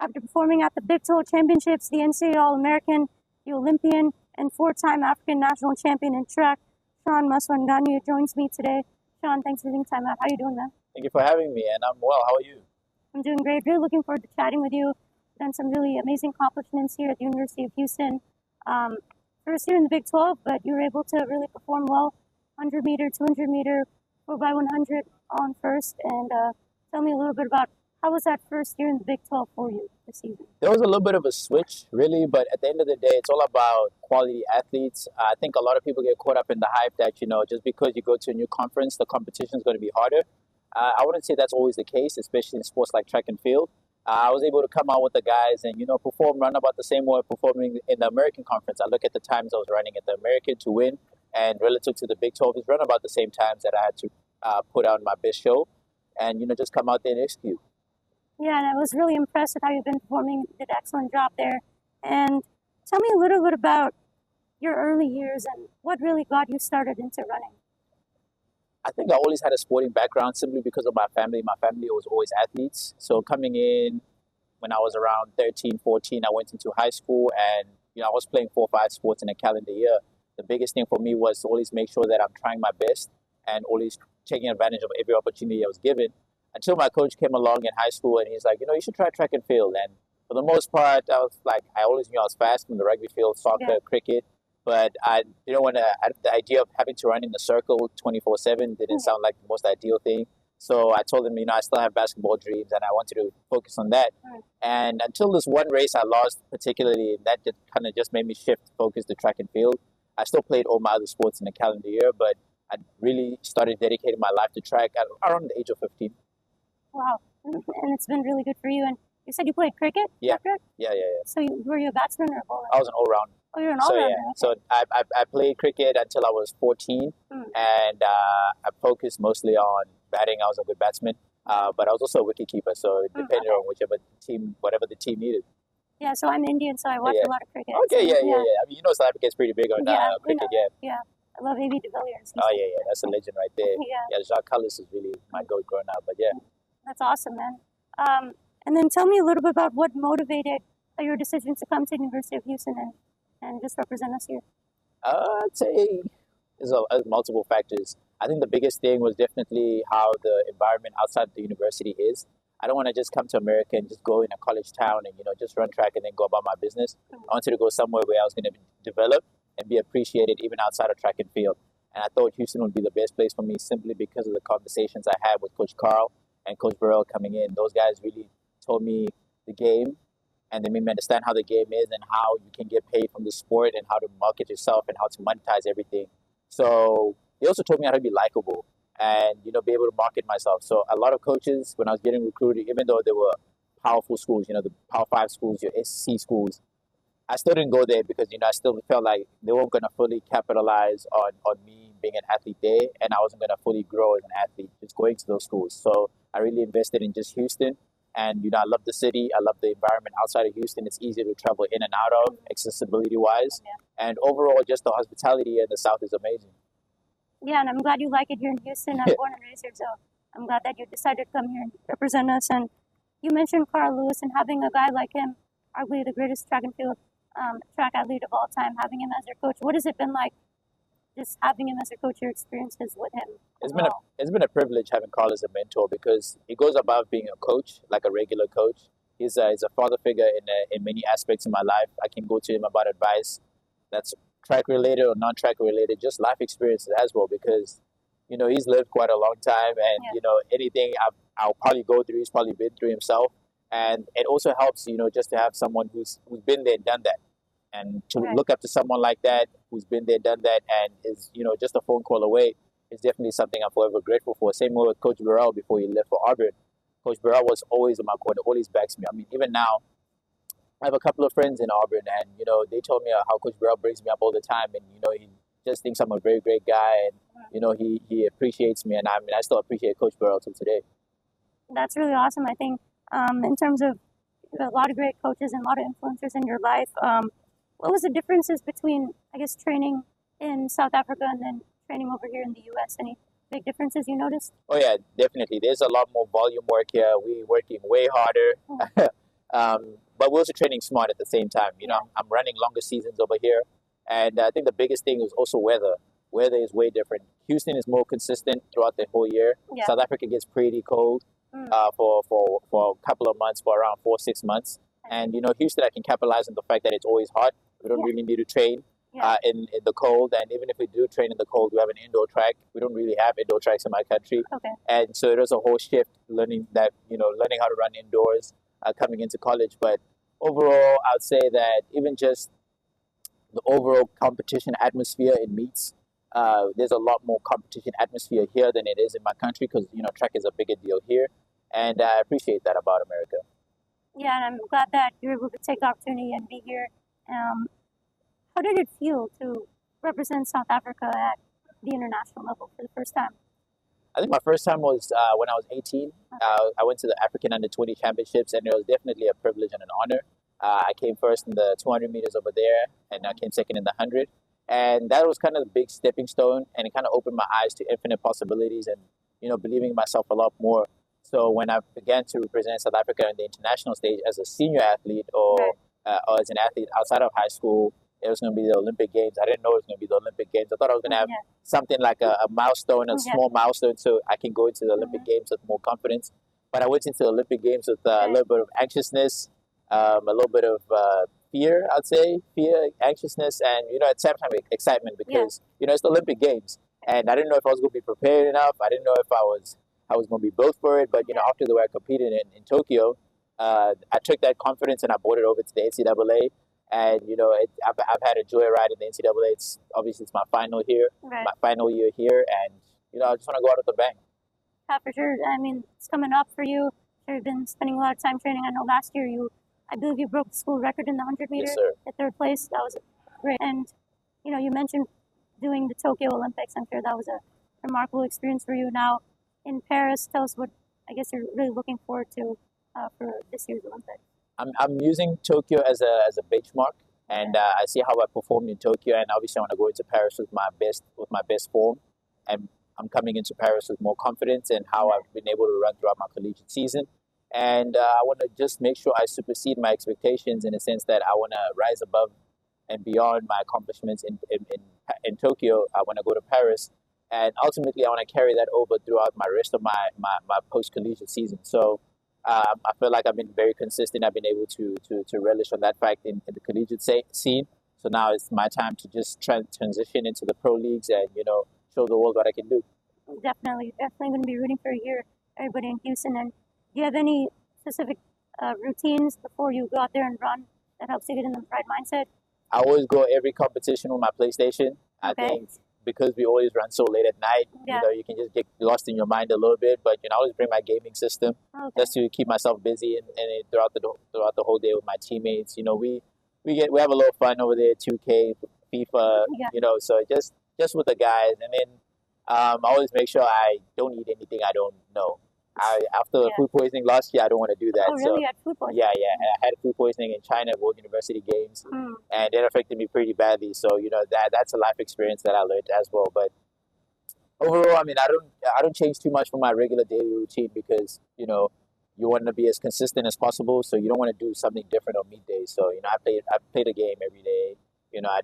After performing at the Big 12 Championships, the NCAA All-American, the Olympian, and four-time African national champion in track, Shaun Maswanganyi joins me today. Shaun, thanks for taking time out. How are you doing, man? Thank you for having me, and I'm well. How are you? I'm doing great. Really looking forward to chatting with you. Done some really amazing accomplishments here at the University of Houston. First year in the Big 12, but you were able to really perform well. 100 meter, 200 meter, 4x100 on first. And tell me a little bit about how was that first year in the Big 12 for you this season? There was a little bit of a switch, really, but at the end of the day, it's all about quality athletes. I think a lot of people get caught up in the hype that, just because you go to a new conference, the competition is going to be harder. I wouldn't say that's always the case, especially in sports like track and field. I was able to come out with the guys and, run about the same way performing in the American conference. I look at the times I was running at the American to win, and relative to the Big 12, it's run about the same times that I had to put out my best show and, just come out there and execute. Yeah, and I was really impressed with how you've been performing. You did an excellent job there. And tell me a little bit about your early years and what really got you started into running. I think I always had a sporting background simply because of my family. My family was always athletes. So coming in when I was around 13, 14, I went into high school and, I was playing 4 or 5 sports in a calendar year. The biggest thing for me was to always make sure that I'm trying my best and always taking advantage of every opportunity I was given. Until my coach came along in high school and he's like, you should try track and field. And for the most part, I always knew I was fast from the rugby field, soccer, cricket. But I didn't want to, the idea of having to run in a circle 24/7 didn't sound like the most ideal thing. So I told him, I still have basketball dreams and I wanted to focus on that. And until this one race I lost particularly, that just made me shift focus to track and field. I still played all my other sports in the calendar year, but I really started dedicating my life to track at around the age of 15. Wow. And it's been really good for you. And you said you played cricket? Yeah. Yeah. So were you a batsman or a bowler? I was an all-rounder. Oh, you're an all-rounder. So Okay. I played cricket until I was 14, and I focused mostly on batting. I was a good batsman, but I was also a wicketkeeper, so it depended on whatever the team needed. Yeah, so I'm Indian, so I watch a lot of cricket. Okay, so, yeah. I mean, South Africa's pretty big on cricket, Yeah, I love A.B. de Villiers. Oh, yeah, that's a legend right there. Yeah, Jacques Cullis is really my goat growing up, but yeah. That's awesome, man. And then tell me a little bit about what motivated your decision to come to the University of Houston and just represent us here. I'd say there's multiple factors. I think the biggest thing was definitely how the environment outside the university is. I don't want to just come to America and just go in a college town and, just run track and then go about my business. I wanted to go somewhere where I was going to develop and be appreciated even outside of track and field. And I thought Houston would be the best place for me simply because of the conversations I had with Coach Carl and Coach Burrell coming in. Those guys really told me the game, and they made me understand how the game is and how you can get paid from the sport and how to market yourself and how to monetize everything. So they also told me how to be likable and, be able to market myself. So a lot of coaches, when I was getting recruited, even though they were powerful schools, the Power 5 schools, your SEC schools, I still didn't go there because, I still felt like they weren't going to fully capitalize on me being an athlete there, and I wasn't going to fully grow as an athlete just going to those schools. So I really invested in just Houston. And, I love the city. I love the environment outside of Houston. It's easy to travel in and out of, accessibility-wise. Yeah. And overall, just the hospitality in the South is amazing. Yeah, and I'm glad you like it here in Houston. I'm born and raised here, so I'm glad that you decided to come here and represent us. And you mentioned Carl Lewis, and having a guy like him, arguably the greatest track and field track athlete of all time, having him as your coach. What has it been like just having him as a coach, your experiences with him? It's been a privilege having Carl as a mentor because he goes above being a coach, like a regular coach. He's a father figure in many aspects of my life. I can go to him about advice that's track related or non-track related, just life experiences as well, because he's lived quite a long time, and anything I'll probably go through, he's probably been through himself, and it also helps just to have someone who's been there and done that. And to look up to someone like that, who's been there, done that, and is, just a phone call away, is definitely something I'm forever grateful for. Same way with Coach Burrell before he left for Auburn. Coach Burrell was always in my corner, always backs me. I mean, even now, I have a couple of friends in Auburn, and, they told me how Coach Burrell brings me up all the time, and, he just thinks I'm a very great guy, and, he appreciates me, and I still appreciate Coach Burrell till today. That's really awesome. I think in terms of a lot of great coaches and a lot of influencers in your life, what was the differences between, I guess, training in South Africa and then training over here in the U.S.? Any big differences you noticed? Oh, yeah, definitely. There's a lot more volume work here. We're working way harder. But we're also training smart at the same time. You know, I'm running longer seasons over here, and I think the biggest thing is also weather. Weather is way different. Houston is more consistent throughout the whole year. Yeah. South Africa gets pretty cold for a couple of months, for around 4 6 months. And you know, Houston, I can capitalize on the fact that it's always hot. We don't really need to train in the cold, and even if we do train in the cold, we have an indoor track. We don't really have indoor tracks in my country, and so there's a whole shift learning how to run indoors coming into college. But overall, I'd say that even just the overall competition atmosphere in meets, there's a lot more competition atmosphere here than it is in my country because you know track is a bigger deal here, and I appreciate that about America. Yeah, and I'm glad that you're able to take the opportunity and be here. How did it feel to represent South Africa at the international level for the first time? I think my first time was when I was 18. I went to the African Under-20 Championships, and it was definitely a privilege and an honor. I came first in the 200 meters over there, and I came second in the 100. And that was kind of the big stepping stone, and it kind of opened my eyes to infinite possibilities and, you know, believing in myself a lot more. So when I began to represent South Africa on the international stage as a senior athlete or as an athlete outside of high school, it was going to be the Olympic Games. I didn't know it was going to be the Olympic Games. I thought I was going to have something like a milestone, a small milestone, so I can go into the Olympic Games with more confidence. But I went into the Olympic Games with a little bit of anxiousness, a little bit of fear, I'd say, anxiousness, and, you know, at the same time, excitement because, you know, it's the Olympic Games. And I didn't know if I was going to be prepared enough. I didn't know if I was going to be built for it. But, you know, after the way I competed in Tokyo, I took that confidence and I brought it over to the NCAA. And, you know, I've had a joyride in the NCAA. It's my final here, my final year here. And, you know, I just want to go out with a bang. Yeah, for sure. I mean, it's coming up for you. You've been spending a lot of time training. I know last year I believe you broke the school record in the 100 meter at third place. That was great. And, you know, you mentioned doing the Tokyo Olympics. I'm sure that was a remarkable experience for you. Now, in Paris, tell us what I guess you're really looking forward to for this year's Olympics. I'm using Tokyo as a benchmark, and I see how I performed in Tokyo, and obviously I want to go into Paris with my best form, and I'm coming into Paris with more confidence in how I've been able to run throughout my collegiate season, and I want to just make sure I supersede my expectations in the sense that I want to rise above and beyond my accomplishments in Tokyo. I want to go to Paris, and ultimately I want to carry that over throughout my rest of my post collegiate season. So. I feel like I've been very consistent. I've been able to relish on that fact in the collegiate scene. So now it's my time to just transition into the pro leagues and, you know, show the world what I can do. Definitely going to be rooting for you here, everybody in Houston. And do you have any specific routines before you go out there and run that helps you get in the right mindset? I always go every competition with my PlayStation. I think because we always run so late at night, you know, you can just get lost in your mind a little bit. But, you know, I always bring my gaming system just to keep myself busy and throughout the whole day with my teammates. You know, we have a little fun over there, 2K, FIFA, you know, so just with the guys. And then I always make sure I don't eat anything I don't know. After food poisoning last year, I don't want to do that. Oh, really? You had food poisoning? Yeah. I had food poisoning in China at World University Games, and it affected me pretty badly. So, you know, that's a life experience that I learned as well. But overall, I mean, I don't change too much from my regular daily routine because, you know, you want to be as consistent as possible. So you don't want to do something different on meet days. So, you know, I play the game every day. You know, I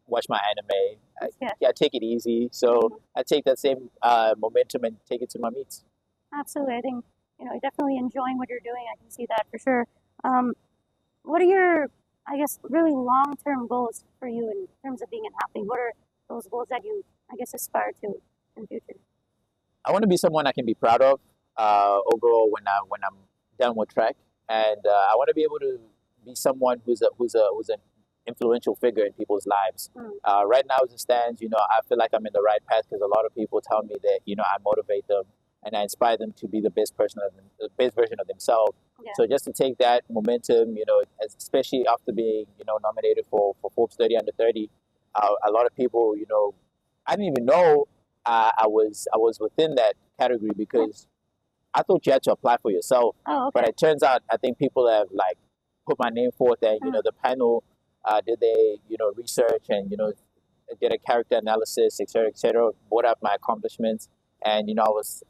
watch my anime. I take it easy. So I take that same momentum and take it to my meets. Absolutely. I think, you know, you're definitely enjoying what you're doing. I can see that for sure. What are your, I guess, really long-term goals for you in terms of being an athlete? What are those goals that you, I guess, aspire to in the future? I want to be someone I can be proud of overall when I'm done with track, and I want to be able to be someone who's an influential figure in people's lives. Right now, as it stands, you know, I feel like I'm in the right path because a lot of people tell me that, you know, I motivate them and I inspire them to be the best version of themselves. So just to take that momentum, you know, especially after being, you know, nominated for Forbes 30 under 30, a lot of people, you know, I didn't even know I was within that category because I thought you had to apply for yourself. But it turns out I think people have like put my name forth, and you know, the panel did they, you know, research and, you know, did a character analysis, etc., brought up my accomplishments. And, you know,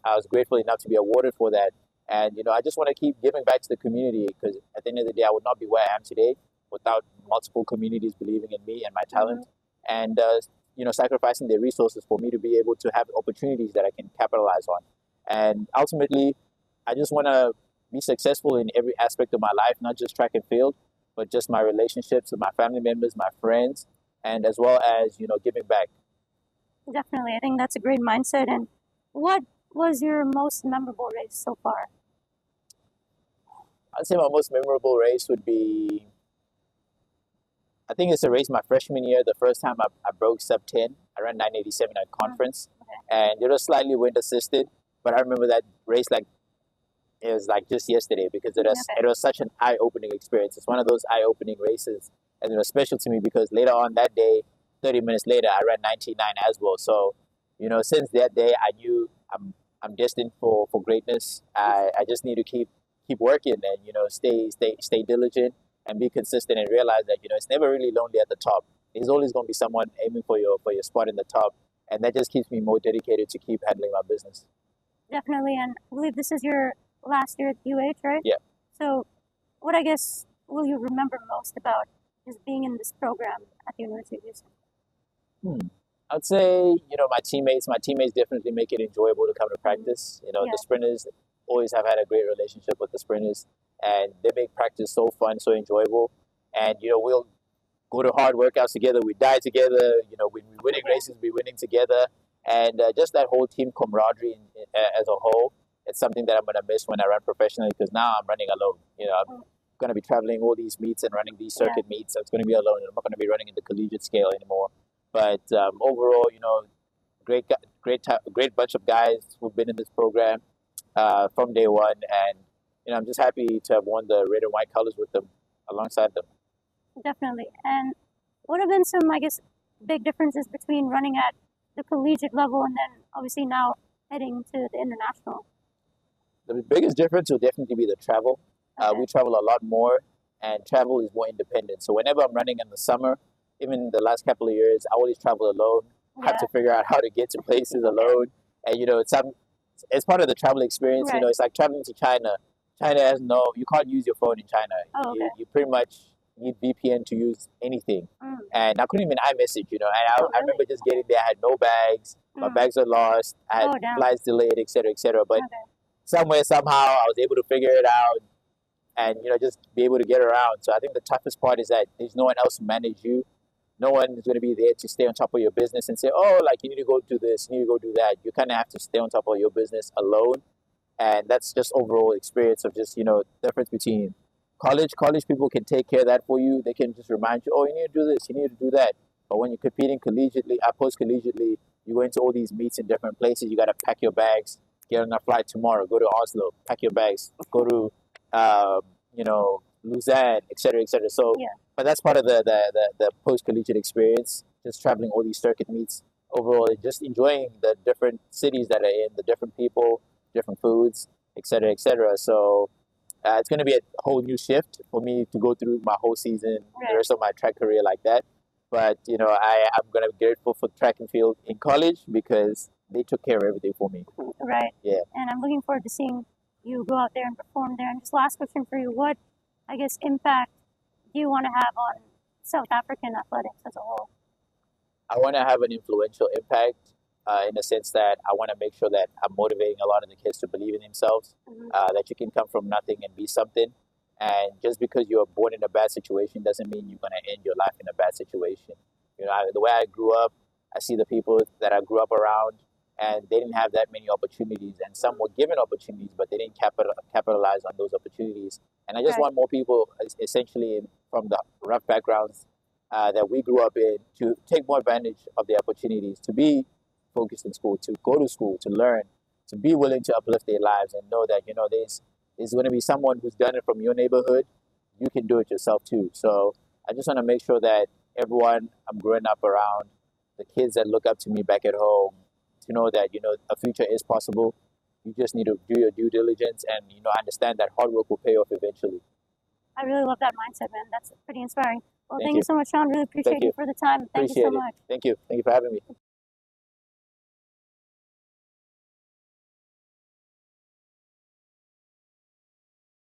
I was grateful enough to be awarded for that. And I just want to keep giving back to the community, because at the end of the day, I would not be where I am today without multiple communities believing in me and my talent, and sacrificing their resources for me to be able to have opportunities that I can capitalize on. And ultimately, I just want to be successful in every aspect of my life, not just track and field, but just my relationships with my family members, my friends, and as well as giving back. Definitely. I think that's a great mindset. And what was your most memorable race so far? I'd say my most memorable race would be, I think it's a race my freshman year. The first time I broke sub 10, I ran 987 at conference, and it was slightly wind assisted. But I remember that race like it was like just yesterday, because it was such an eye opening experience. It's one of those eye opening races, and it was special to me because later on that day, 30 minutes later, I ran 99 as well. So, since that day, I knew I'm destined for greatness. I just need to keep working and stay diligent and be consistent, and realize that it's never really lonely at the top. There's always going to be someone aiming for your spot in the top, and that just keeps me more dedicated to keep handling my business. Definitely. And I believe this is your last year at UH, right? Yeah. So what, I guess, will you remember most about just being in this program at the University of Houston? I'd say, my teammates definitely make it enjoyable to come to practice. The sprinters always have had a great relationship with the sprinters, and they make practice so fun, so enjoyable. And, we'll go to hard workouts together. We die together. When we're winning races, we're winning together. And just that whole team camaraderie as a whole, it's something that I'm going to miss when I run professionally, because now I'm running alone. I'm going to be traveling all these meets and running these circuit meets. So it's going to be alone. I'm not going to be running in the collegiate scale anymore. But overall, great bunch of guys who've been in this program from day one, and I'm just happy to have worn the red and white colors with them, alongside them. Definitely. And what have been some, I guess, big differences between running at the collegiate level and then obviously now heading to the international? The biggest difference will definitely be the travel. We travel a lot more, and travel is more independent. So whenever I'm running in the summer, even the last couple of years, I always travel alone. I have to figure out how to get to places alone. And, it's part of the travel experience. Right. It's like traveling to China. China has you can't use your phone in China. You pretty much need VPN to use anything. And I couldn't even iMessage, and I remember just getting there. I had no bags. My bags were lost. I had flights delayed, etc., etc. But somewhere, somehow, I was able to figure it out, and just be able to get around. So I think the toughest part is that there's no one else to manage you. No one is going to be there to stay on top of your business and say, oh, like, you need to go do this, you need to go do that. You kind of have to stay on top of your business alone. And that's just overall experience of just, difference between college. College people can take care of that for you. They can just remind you, oh, you need to do this, you need to do that. But when you're competing collegiately, post-collegiately, you go into all these meets in different places. You got to pack your bags, get on a flight tomorrow, go to Oslo, pack your bags, go to, Lausanne, etc., etc. So, but that's part of the post-collegiate experience, just traveling all these circuit meets overall, and just enjoying the different cities that are in, the different people, different foods, etc., etc. So it's going to be a whole new shift for me to go through my whole season, the rest of my track career like that. But, I'm going to be grateful for track and field in college, because they took care of everything for me. Right. Yeah. And I'm looking forward to seeing you go out there and perform there. And just last question for you, what, I guess, impact do you want to have on South African athletics as a whole? I want to have an influential impact in the sense that I want to make sure that I'm motivating a lot of the kids to believe in themselves, that you can come from nothing and be something. And just because you were born in a bad situation doesn't mean you're going to end your life in a bad situation. The way I grew up, I see the people that I grew up around, and they didn't have that many opportunities, and some were given opportunities, but they didn't capitalize on those opportunities. And I just want more people, essentially from the rough backgrounds that we grew up in, to take more advantage of the opportunities, to be focused in school, to go to school, to learn, to be willing to uplift their lives, and know that there's going to be someone who's done it from your neighborhood. You can do it yourself too. So I just want to make sure that everyone I'm growing up around, the kids that look up to me back at home, to know that a future is possible. You just need to do your due diligence and understand that hard work will pay off eventually. I really love that mindset, man. That's pretty inspiring. Well, thank you so much, Shaun. Really appreciate you for the time. Thank you so much. Thank you for having me.